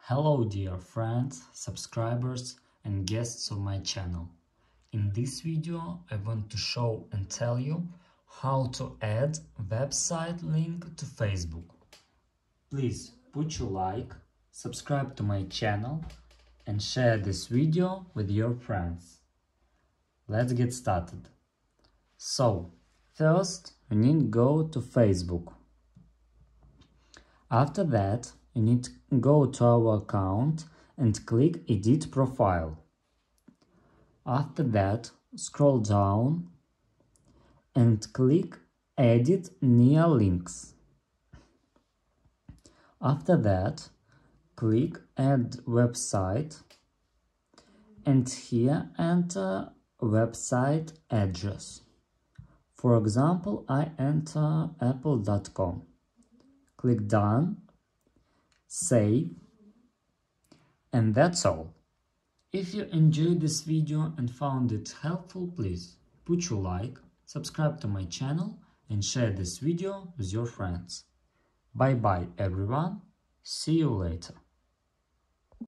Hello dear friends, subscribers and guests of my channel. In this video I want to show and tell you how to add website link to Facebook. Please put your like, subscribe to my channel and share this video with your friends. Let's get started. So, first you need to go to Facebook. After that, you need to go to our account and click Edit Profile. After that, scroll down and click Edit Near Links. After that, click Add Website and here enter website address. For example, I enter apple.com. Click Done, Save, and that's all. If you enjoyed this video and found it helpful, please put your like, subscribe to my channel and share this video with your friends. Bye bye everyone, see you later.